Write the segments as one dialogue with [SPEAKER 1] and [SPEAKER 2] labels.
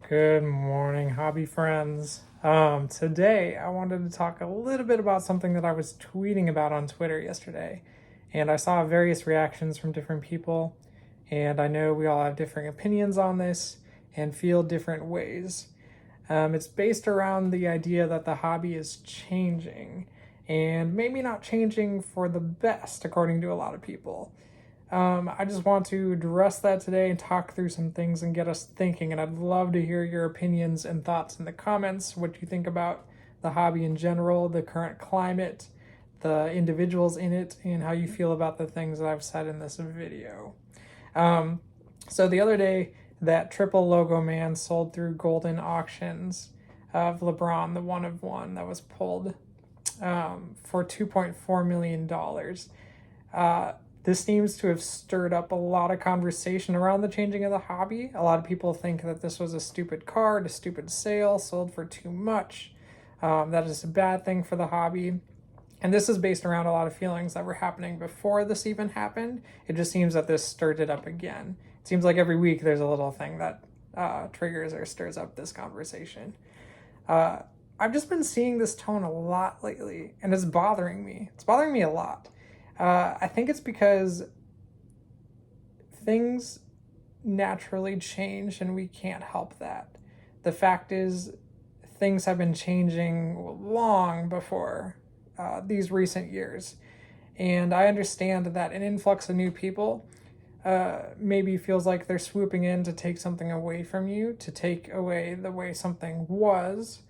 [SPEAKER 1] Good morning, hobby friends. Today I wanted to talk a little bit about something that I was tweeting about on Twitter yesterday, and I saw various reactions from different people, and I know we all have different opinions on this and feel different ways. It's based around the idea that the hobby is changing, and maybe not changing for the best, according to a lot of people. I just want to address that today and talk through some things and get us thinking. And I'd love to hear your opinions and thoughts in the comments, what you think about the hobby in general, the current climate, the individuals in it, and how you feel about the things that I've said in this video. Um, so the other day, that triple logo man sold through Golden Auctions of LeBron, the one of one that was pulled for $2.4 million. This seems to have stirred up a lot of conversation around the changing of the hobby. A lot of people think that this was a stupid card, a stupid sale, sold for too much. That is a bad thing for the hobby. And this is based around a lot of feelings that were happening before this even happened. It just seems that this stirred it up again. It seems like every week there's a little thing that triggers or stirs up this conversation. I've just been seeing this tone a lot lately, and it's bothering me. It's bothering me a lot. I think it's because things naturally change and we can't help that. The fact is, things have been changing long before these recent years. And I understand that an influx of new people maybe feels like they're swooping in to take something away from you, to take away the way something was.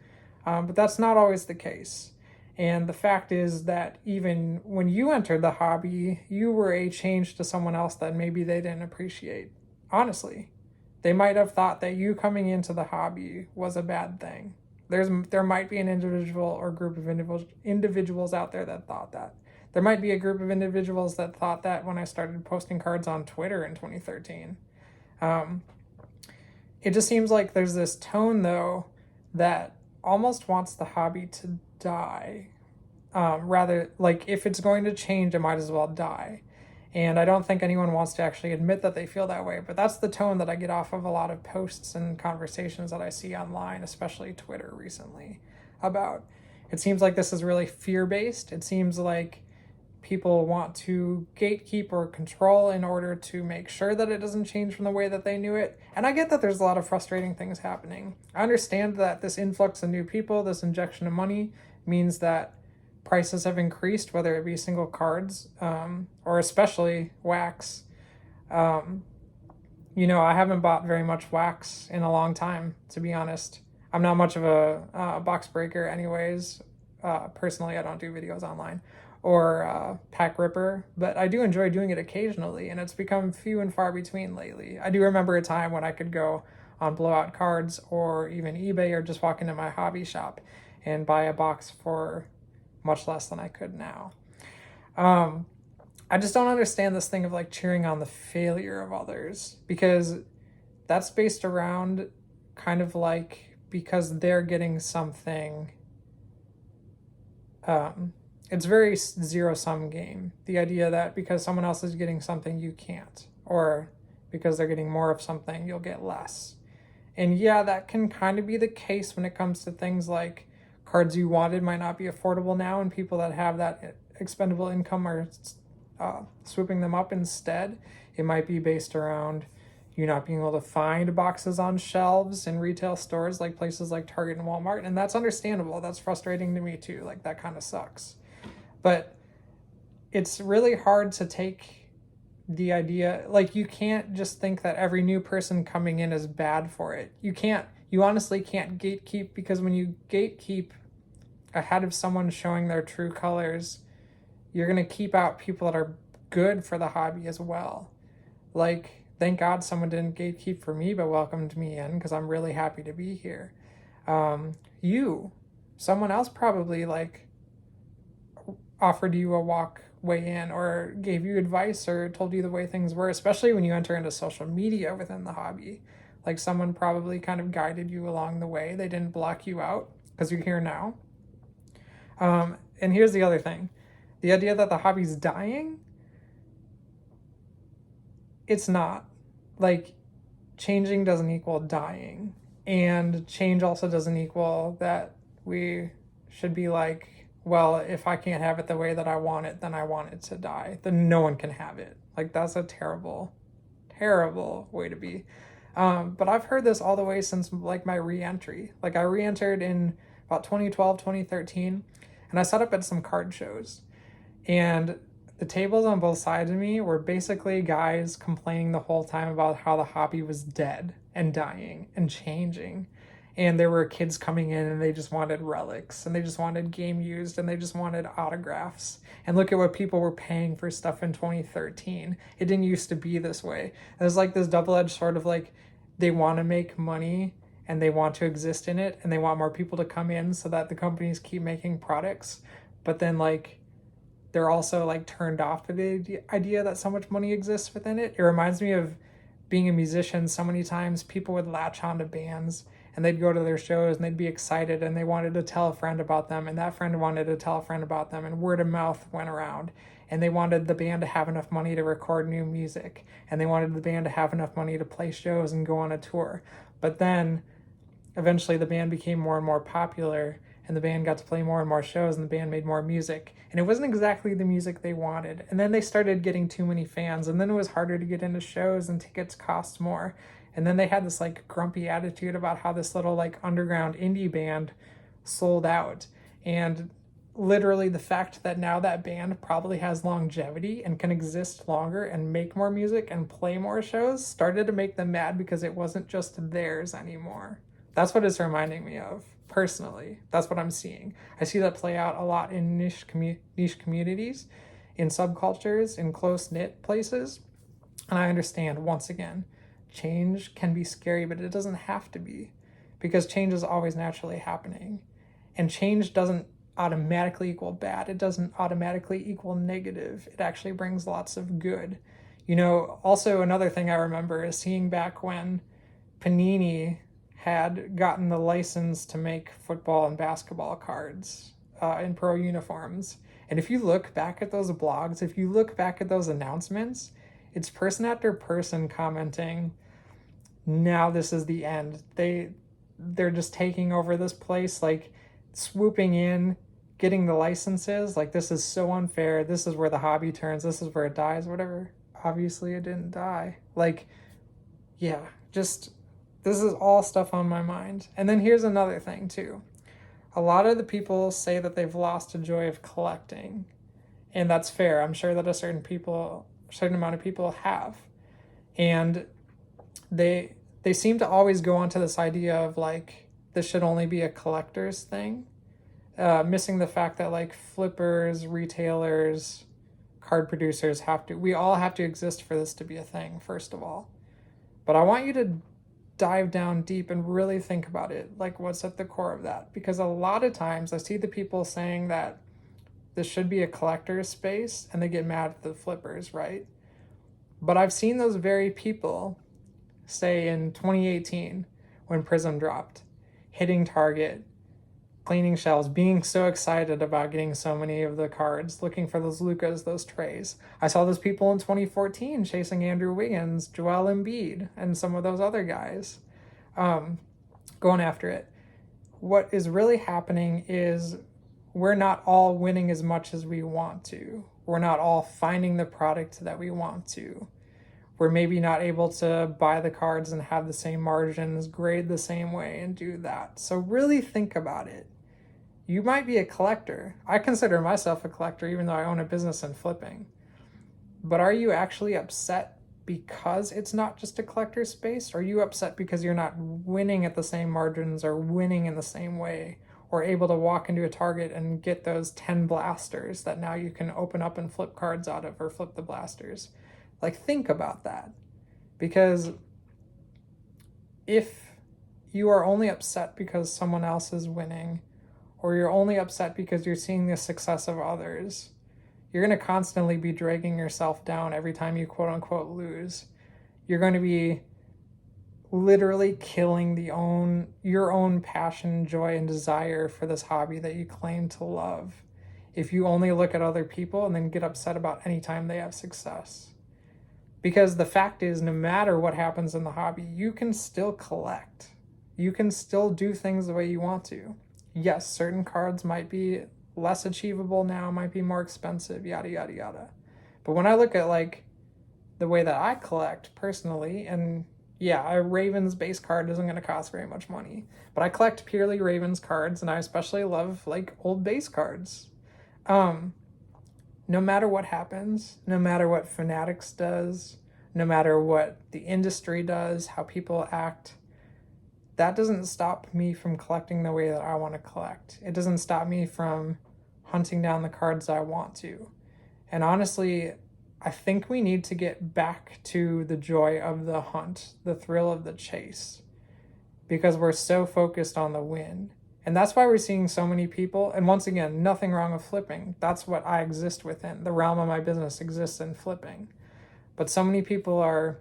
[SPEAKER 1] But that's not always the case. And the fact is that even when you entered the hobby, you were a change to someone else that maybe they didn't appreciate. Honestly, they might have thought that you coming into the hobby was a bad thing. There might be an individual or group of individuals out there that thought that. There might be a group of individuals that thought that when I started posting cards on Twitter in 2013. Um, it just seems like there's this tone, though, that almost wants the hobby to die. Rather, like, if it's going to change, it might as well die. And I don't think anyone wants to actually admit that they feel that way, but that's the tone that I get off of a lot of posts and conversations that I see online, especially Twitter recently, about. It seems like this is really fear-based. It seems like people want to gatekeep or control in order to make sure that it doesn't change from the way that they knew it. And I get that there's a lot of frustrating things happening. I understand that this influx of new people, this injection of money, means that prices have increased, whether it be single cards or especially wax. Um, I haven't bought very much wax in a long time, to be honest. I'm not much of a box breaker, anyways. Personally, I don't do videos online or pack ripper, but I do enjoy doing it occasionally, and it's become few and far between lately. I do remember a time when I could go on Blowout Cards or even eBay or just walk into my hobby shop and buy a box for much less than I could now. I just don't understand this thing of like cheering on the failure of others, because that's based around kind of like because they're getting something. It's very zero sum game. The idea that because someone else is getting something, you can't, or because they're getting more of something, you'll get less. And yeah, that can kind of be the case when it comes to things like cards you wanted might not be affordable now, and people that have that expendable income are swooping them up instead. It might be based around you not being able to find boxes on shelves in retail stores like places like Target and Walmart, and that's understandable. That's frustrating to me too. Like, that kind of sucks. But it's really hard to take the idea, like, you can't just think that every new person coming in is bad for it. You honestly can't gatekeep, because when you gatekeep ahead of someone showing their true colors, you're going to keep out people that are good for the hobby as well. Like, thank God someone didn't gatekeep for me but welcomed me in, because I'm really happy to be here. Someone else probably like offered you a way in or gave you advice or told you the way things were, especially when you enter into social media within the hobby. Like, someone probably kind of guided you along the way. They didn't block you out because you're here now. And here's the other thing. The idea that the hobby's dying, it's not. Like, changing doesn't equal dying. And change also doesn't equal that we should be like, well, if I can't have it the way that I want it, then I want it to die. Then no one can have it. Like, that's a terrible, terrible way to be. But I've heard this all the way since like my re-entry. Like, I re-entered in about 2012, 2013, and I set up at some card shows. And the tables on both sides of me were basically guys complaining the whole time about how the hobby was dead and dying and changing. And there were kids coming in and they just wanted relics and they just wanted game used and they just wanted autographs. And look at what people were paying for stuff in 2013. It didn't used to be this way. It was like this double-edged sort of like, they want to make money and they want to exist in it and they want more people to come in so that the companies keep making products. But then like, they're also like turned off to the idea that so much money exists within it. It reminds me of being a musician. So many times people would latch on to bands and they'd go to their shows and they'd be excited and they wanted to tell a friend about them and that friend wanted to tell a friend about them and word of mouth went around and they wanted the band to have enough money to record new music and they wanted the band to have enough money to play shows and go on a tour. But then eventually the band became more and more popular and the band got to play more and more shows and the band made more music and it wasn't exactly the music they wanted, and then they started getting too many fans and then it was harder to get into shows and tickets cost more, and then they had this like grumpy attitude about how this little like underground indie band sold out. And literally the fact that now that band probably has longevity and can exist longer and make more music and play more shows started to make them mad because it wasn't just theirs anymore. That's what it's reminding me of. Personally, that's what I'm seeing. I see that play out a lot in niche communities, in subcultures, in close-knit places. And I understand, once again, change can be scary, but it doesn't have to be, because change is always naturally happening. And change doesn't automatically equal bad. It doesn't automatically equal negative. It actually brings lots of good. You know, also another thing I remember is seeing back when Panini had gotten the license to make football and basketball cards in pro uniforms. And if you look back at those blogs, if you look back at those announcements, it's person after person commenting, now this is the end. They're just taking over this place, like swooping in, getting the licenses. Like, this is so unfair. This is where the hobby turns. This is where it dies, whatever. Obviously it didn't die. Like, yeah, just... this is all stuff on my mind. And then here's another thing too. A lot of the people say that they've lost the joy of collecting. And that's fair. I'm sure that a certain amount of people have. And they seem to always go on to this idea of like, this should only be a collector's thing. Missing the fact that like flippers, retailers, card producers we all have to exist for this to be a thing, first of all. But I want you to dive down deep and really think about it, like what's at the core of that. Because a lot of times I see the people saying that this should be a collector's space and they get mad at the flippers, right? But I've seen those very people, say in 2018 when Prism dropped, hitting Target, cleaning shelves, being so excited about getting so many of the cards, looking for those Lucas, those trays. I saw those people in 2014 chasing Andrew Wiggins, Joel Embiid, and some of those other guys, going after it. What is really happening is we're not all winning as much as we want to. We're not all finding the product that we want to. We're maybe not able to buy the cards and have the same margins, grade the same way, and do that. So really think about it. You might be a collector. I consider myself a collector even though I own a business in flipping. But are you actually upset because it's not just a collector space? Or are you upset because you're not winning at the same margins or winning in the same way, or able to walk into a Target and get those 10 blasters that now you can open up and flip cards out of, or flip the blasters? Like, think about that. Because if you are only upset because someone else is winning, or you're only upset because you're seeing the success of others, you're going to constantly be dragging yourself down every time you quote unquote lose. You're going to be literally killing your own passion, joy, and desire for this hobby that you claim to love if you only look at other people and then get upset about any time they have success. Because the fact is, no matter what happens in the hobby, you can still collect. You can still do things the way you want to. Yes, certain cards might be less achievable now, might be more expensive, yada, yada, yada. But when I look at like the way that I collect personally, and yeah, a Ravens base card isn't going to cost very much money, but I collect purely Ravens cards, and I especially love like old base cards. Um, no matter what happens, no matter what Fanatics does, no matter what the industry does, how people act, that doesn't stop me from collecting the way that I want to collect. It doesn't stop me from hunting down the cards I want to. And honestly, I think we need to get back to the joy of the hunt, the thrill of the chase, because we're so focused on the win. And that's why we're seeing so many people, and once again, nothing wrong with flipping. That's what I exist within. The realm of my business exists in flipping. But so many people are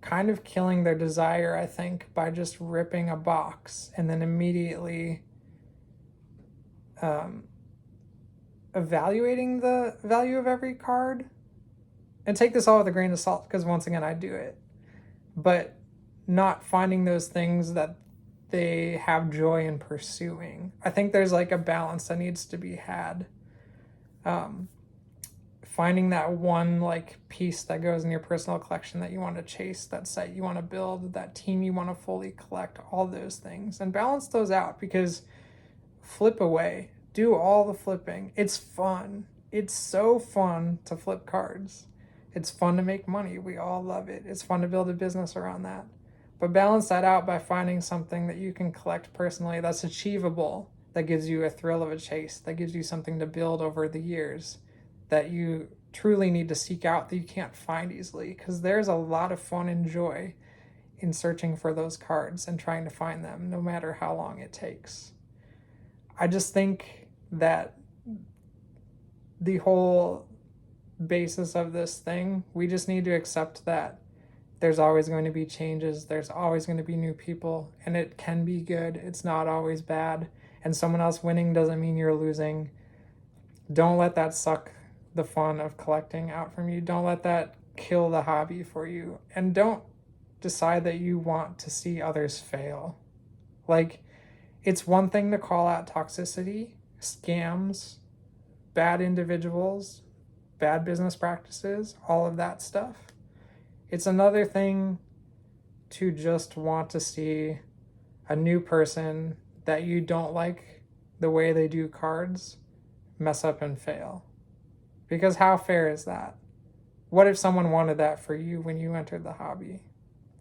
[SPEAKER 1] kind of killing their desire, I think, by just ripping a box and then immediately evaluating the value of every card. And take this all with a grain of salt, because once again, I do it. But not finding those things that they have joy in pursuing. I think there's like a balance that needs to be had. Finding that one like piece that goes in your personal collection that you want to chase, that set you want to build, that team you want to fully collect, all those things, and balance those out, because flip away, do all the flipping. It's fun. It's so fun to flip cards. It's fun to make money. We all love it. It's fun to build a business around that. But balance that out by finding something that you can collect personally that's achievable, that gives you a thrill of a chase, that gives you something to build over the years, that you truly need to seek out, that you can't find easily, because there's a lot of fun and joy in searching for those cards and trying to find them, no matter how long it takes. I just think that the whole basis of this thing, we just need to accept that there's always going to be changes, there's always going to be new people, and it can be good, it's not always bad, and someone else winning doesn't mean you're losing. Don't let that suck the fun of collecting out from you. Don't let that kill the hobby for you, and don't decide that you want to see others fail. Like, it's one thing to call out toxicity, scams, bad individuals, bad business practices, all of that stuff. It's another thing to just want to see a new person that you don't like the way they do cards mess up and fail. Because how fair is that? What if someone wanted that for you when you entered the hobby?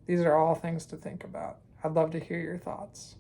[SPEAKER 1] These are all things to think about. I'd love to hear your thoughts.